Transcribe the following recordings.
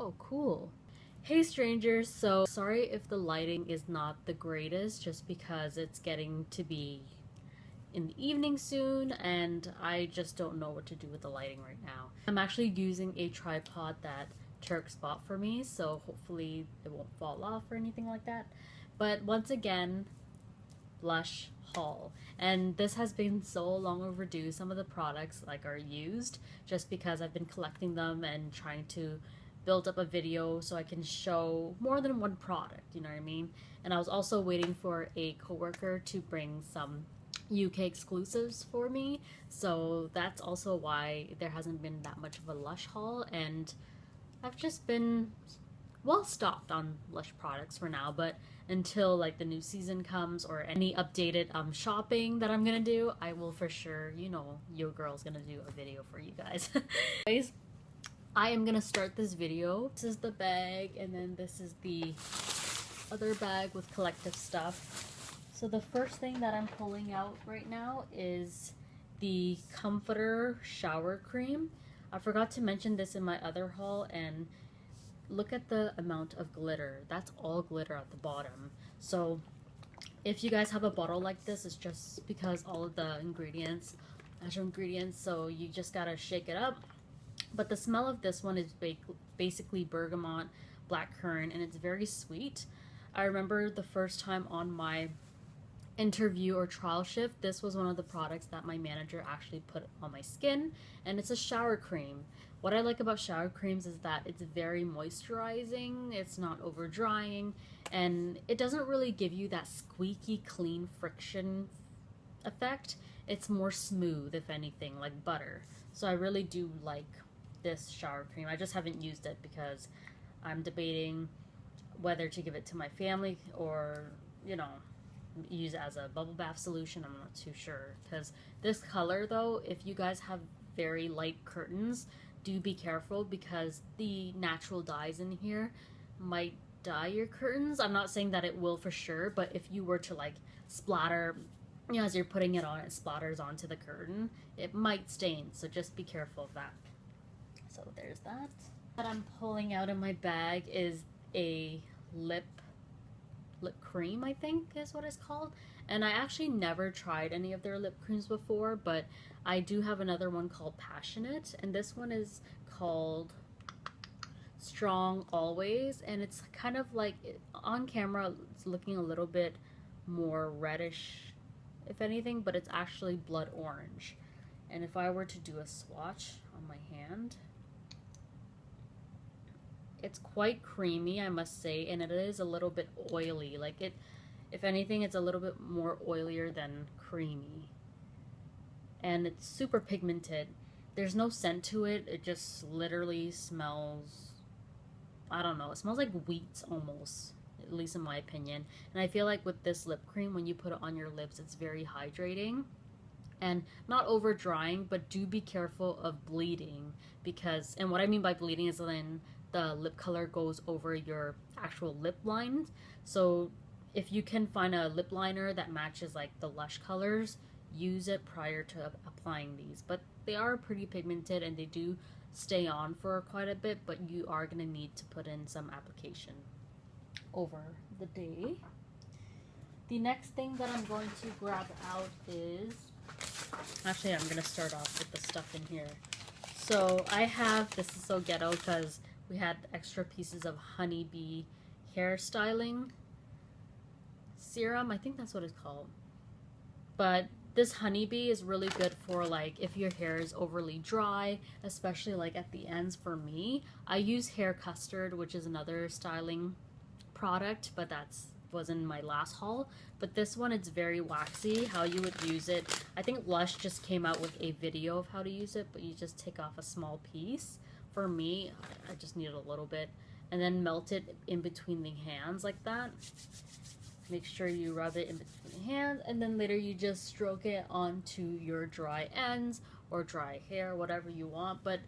Oh, cool. Hey strangers, so sorry if the lighting is not the greatest just because it's getting to be in the evening soon and I just don't know what to do with the lighting right now. I'm actually using a tripod that Turks bought for me, so hopefully it won't fall off or anything like that. But once again, blush haul, and this has been so long overdue. Some of the products like are used just because I've been collecting them and trying to build up a video so I can show more than one product, you know what I mean? And I was also waiting for a coworker to bring some UK exclusives for me, so that's also why there hasn't been that much of a Lush haul, and I've just been well stocked on Lush products for now, but until like the new season comes or any updated shopping that I'm gonna do, I will for sure, you know, your girl's gonna do a video for you guys. Anyways, I am gonna start this video. This is the bag, and then this is the other bag with collective stuff. So the first thing that I'm pulling out right now is the Comforter shower cream. I forgot to mention this in my other haul, and look at the amount of glitter. That's all glitter at the bottom. So if you guys have a bottle like this, it's just because all of the ingredients, natural ingredients, so you just gotta shake it up. But the smell of this one is basically bergamot, blackcurrant, and it's very sweet. I remember the first time on my interview or trial shift, this was one of the products that my manager actually put on my skin, and it's a shower cream. What I like about shower creams is that it's very moisturizing, it's not over drying, and it doesn't really give you that squeaky clean friction effect. It's more smooth, if anything, like butter. So I really do like this shower cream. I just haven't used it because I'm debating whether to give it to my family or, you know, use as a bubble bath solution. I'm not too sure, because this color though, if you guys have very light curtains, do be careful because the natural dyes in here might dye your curtains. I'm not saying that it will for sure, but if you were to like splatter, you know, as you're putting it on, it splatters onto the curtain, it might stain, so just be careful of that. So there's that. What I'm pulling out of my bag is a lip cream, I think is what it's called. And I actually never tried any of their lip creams before, but I do have another one called Passionate, and this one is called Strong Always, and it's kind of like, on camera it's looking a little bit more reddish if anything, but it's actually blood orange. And if I were to do a swatch on my hand, it's quite creamy, I must say, and it is a little bit oily. Like it, if anything, it's a little bit more oilier than creamy. And it's super pigmented. There's no scent to it. It just literally smells, I don't know, it smells like wheat almost, at least in my opinion. And I feel like with this lip cream, when you put it on your lips, it's very hydrating and not over drying, but do be careful of bleeding, because, and what I mean by bleeding is then the lip color goes over your actual lip line. So if you can find a lip liner that matches like the Lush colors, use it prior to applying these. But they are pretty pigmented and they do stay on for quite a bit, but you are going to need to put in some application over the day. The next thing that I'm going to grab out is, actually I'm going to start off with the stuff in here. So I have, this is so ghetto because we had extra pieces of Honeybee hair styling serum. I think that's what it's called. But this Honeybee is really good for like if your hair is overly dry, especially like at the ends. For me, I use Hair Custard, which is another styling product, but that's was in my last haul. But this one, it's very waxy. How you would use it, I think Lush just came out with a video of how to use it, but you just take off a small piece. For me, I just need a little bit, and then melt it in between the hands like that. Make sure you rub it in between the hands, and then later you just stroke it onto your dry ends or dry hair, whatever you want. But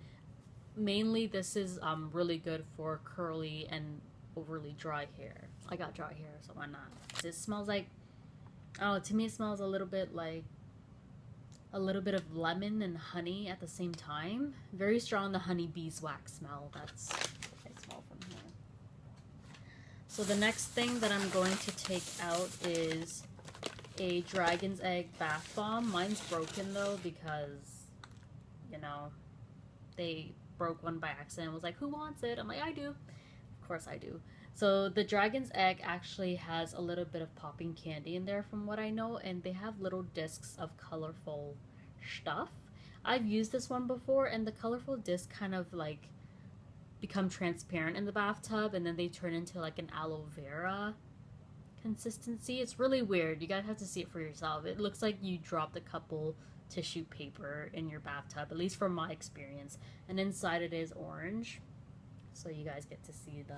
mainly this is really good for curly and overly dry hair. I got dry hair, so why not? It smells like, I don't know, to me it smells a little bit like a little bit of lemon and honey at the same time. Very strong, the honey beeswax smell. That's what I smell So the next thing that I'm going to take out is a Dragon's Egg bath bomb. Mine's broken though because, you know, they broke one by accident and was like, who wants it? I'm like, I do. Of course I do. So the Dragon's Egg actually has a little bit of popping candy in there from what I know, and they have little discs of colorful stuff. I've used this one before, and the colorful discs kind of like become transparent in the bathtub, and then they turn into like an aloe vera consistency. It's really weird. You guys have to see it for yourself. It looks like you dropped a couple tissue paper in your bathtub, at least from my experience. And inside it is orange, so you guys get to see the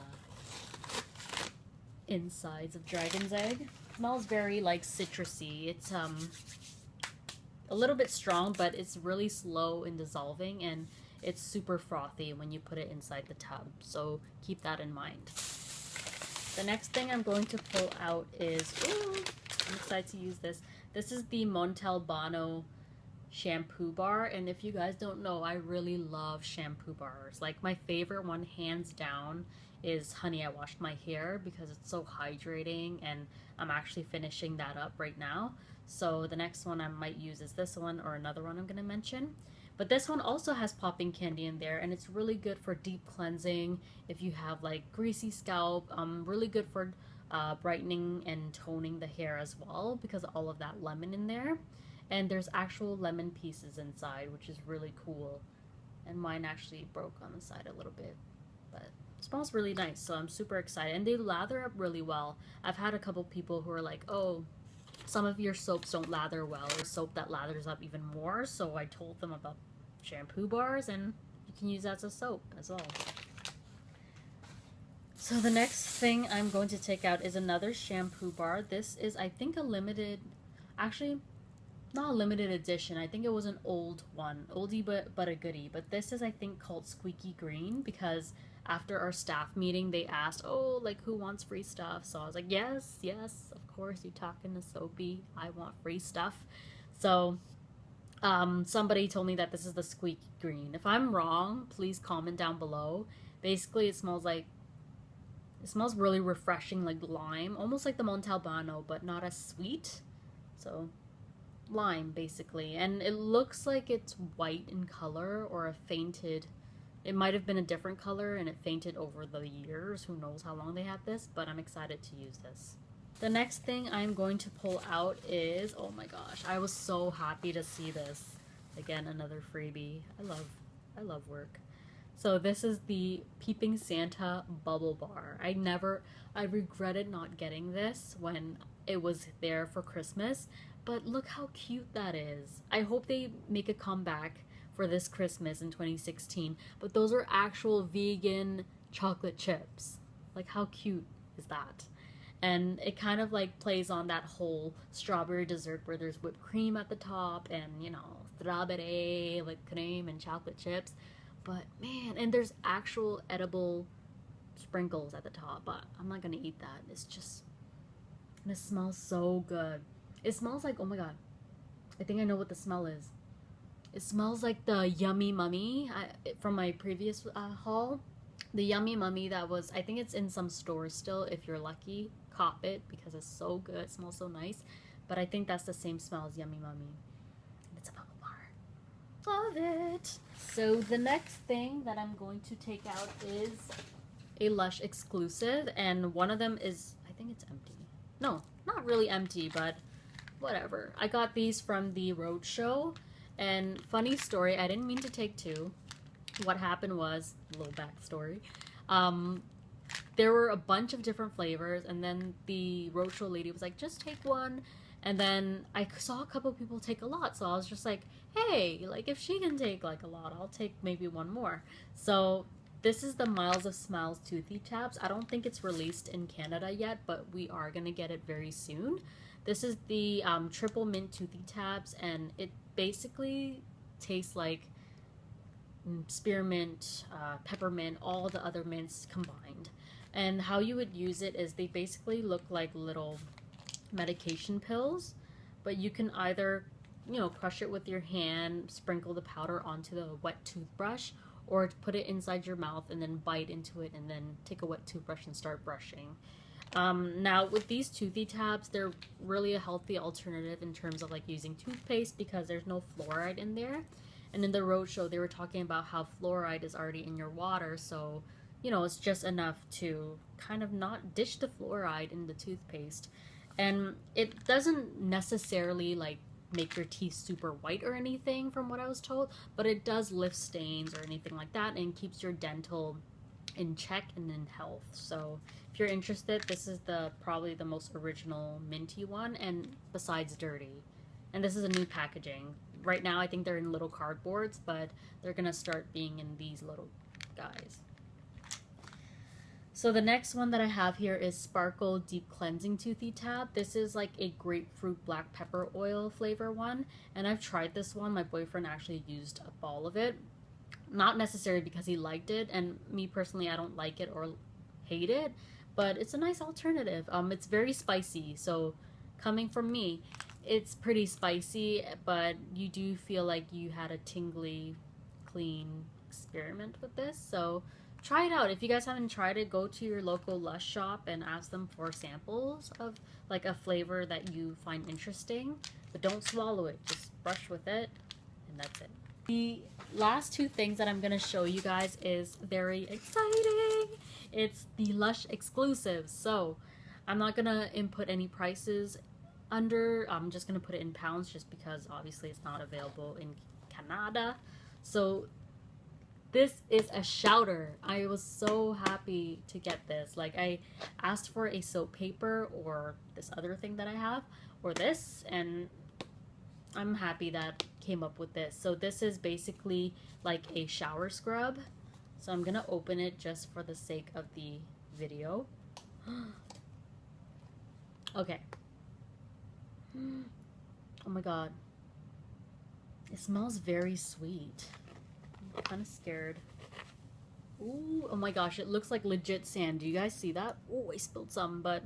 insides of Dragon's Egg. It smells very like citrusy. It's a little bit strong, but it's really slow in dissolving, and it's super frothy when you put it inside the tub, so keep that in mind. The next thing I'm going to pull out is, ooh, I'm excited to use this. This is the Montalbano shampoo bar, and if you guys don't know, I really love shampoo bars. Like, my favorite one, hands down, is Honey I Washed My Hair, because it's so hydrating, and I'm actually finishing that up right now. So the next one I might use is this one, or another one I'm going to mention. But this one also has popping candy in there, and it's really good for deep cleansing if you have like greasy scalp. Really good for brightening and toning the hair as well, because of all of that lemon in there. And there's actual lemon pieces inside, which is really cool. And mine actually broke on the side a little bit, but it smells really nice, so I'm super excited. And they lather up really well. I've had a couple people who are like, oh, some of your soaps don't lather well, or soap that lathers up even more. So I told them about shampoo bars, and you can use that as a soap as well. So the next thing I'm going to take out is another shampoo bar. This is, I think, a limited, actually not a limited edition. I think it was an old one, oldie but a goodie. But this is, I think, called Squeaky Green, because after our staff meeting they asked, oh, like, who wants free stuff? So I was like, yes, of course, you talking to Soapy, I want free stuff. So somebody told me that this is the Squeaky Green. If I'm wrong, please comment down below. Basically, it smells really refreshing, like lime, almost like the Montalbano, but not as sweet. So lime, basically. And it looks like it's white in color, or a fainted, it might have been a different color and it fainted over the years. Who knows how long they had this, but I'm excited to use this. The next thing I'm going to pull out is, oh my gosh, I was so happy to see this. Again, another freebie. I love work. So this is the Peeping Santa Bubble Bar. I regretted not getting this when it was there for Christmas, but look how cute that is. I hope they make a comeback for this Christmas in 2016, but those are actual vegan chocolate chips. Like, how cute is that? And it kind of like plays on that whole strawberry dessert where there's whipped cream at the top and, you know, strawberry with cream and chocolate chips. But man, and there's actual edible sprinkles at the top, but I'm not gonna eat that. It's just, and it smells so good. It smells like, oh my god, I think I know what the smell is. It smells like the Yummy Mummy from my previous haul. The Yummy Mummy that was, I think it's in some stores still, if you're lucky. Cop it, because it's so good. It smells so nice. But I think that's the same smell as Yummy Mummy. It's a bubble bar. Love it. So the next thing that I'm going to take out is a Lush exclusive, and one of them is, I think it's empty. No, not really empty, but whatever. I got these from the Roadshow, and funny story, I didn't mean to take two. What happened was, a little backstory, there were a bunch of different flavors, and then the Roadshow lady was like, just take one. And then I saw a couple people take a lot, so I was just like, hey, like, if she can take like a lot, I'll take maybe one more. So this is the Miles of Smiles Toothy Taps. I don't think it's released in Canada yet, but we are gonna get it very soon. This is the Triple Mint Toothy Taps, and it basically tastes like spearmint, peppermint, all the other mints combined. And how you would use it is they basically look like little medication pills, but you can either, you know, crush it with your hand, sprinkle the powder onto the wet toothbrush, or put it inside your mouth and then bite into it and then take a wet toothbrush and start brushing. Now with these toothy tabs, they're really a healthy alternative in terms of like using toothpaste because there's no fluoride in there. And in the roadshow, they were talking about how fluoride is already in your water, so you know it's just enough to kind of not ditch the fluoride in the toothpaste. And it doesn't necessarily like make your teeth super white or anything from what I was told, but it does lift stains or anything like that and keeps your dental in check and in health. So if you're interested, this is the probably the most original minty one, and besides dirty. And this is a new packaging. Right now I think they're in little cardboards, but they're gonna start being in these little guys. So the next one that I have here is Sparkle Deep Cleansing Toothy Tab. This is like a grapefruit black pepper oil flavor one, and I've tried this one. My boyfriend actually used a ball of it. Not necessarily because he liked it, and me personally, I don't like it or hate it, but it's a nice alternative. It's very spicy, so coming from me, it's pretty spicy, but you do feel like you had a tingly, clean experiment with this, so try it out. If you guys haven't tried it, go to your local Lush shop and ask them for samples of like a flavor that you find interesting, but don't swallow it, just brush with it, and that's it. The last two things that I'm going to show you guys is very exciting. It's the Lush exclusives. So I'm not going to input any prices under. I'm just going to put it in pounds just because obviously it's not available in Canada. So this is a shouter. I was so happy to get this. Like I asked for a soap paper or this other thing that I have or this, and I'm happy that came up with this. So this is basically like a shower scrub. So I'm gonna open it just for the sake of the video. Okay. Oh my god. It smells very sweet. I'm kind of scared. Ooh, oh my gosh, it looks like legit sand. Do you guys see that? Oh, I spilled some, but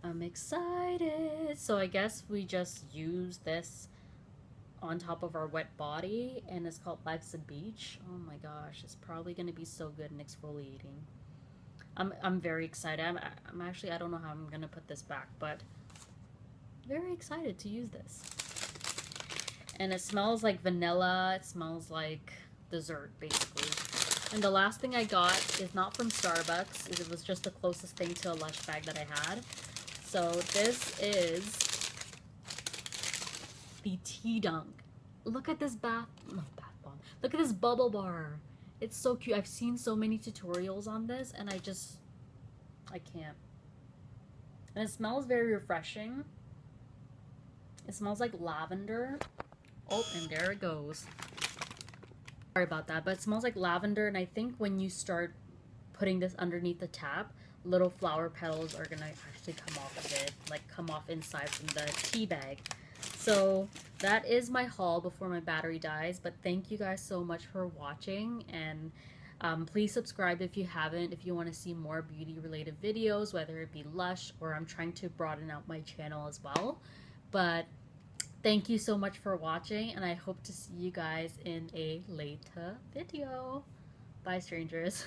I'm excited. So I guess we just use this on top of our wet body, and it's called Life's a Beach. Oh my gosh, it's probably gonna be so good in exfoliating. I'm very excited. I'm actually, I don't know how I'm gonna put this back, but very excited to use this. And it smells like vanilla. It smells like dessert, basically. And the last thing I got is not from Starbucks. It was just the closest thing to a Lush bag that I had. So this is the Tea Dunk. Look at this bath bomb. Look at this bubble bar. It's so cute. I've seen so many tutorials on this, and I can't. And it smells very refreshing. It smells like lavender. Oh, and there it goes. Sorry about that, but it smells like lavender, and I think when you start putting this underneath the tap, little flower petals are gonna actually come off of it, like come off inside from the tea bag. So that is my haul before my battery dies, but thank you guys so much for watching, and please subscribe if you haven't, if you want to see more beauty related videos, whether it be Lush or I'm trying to broaden out my channel as well. But thank you so much for watching, and I hope to see you guys in a later video. Bye, strangers.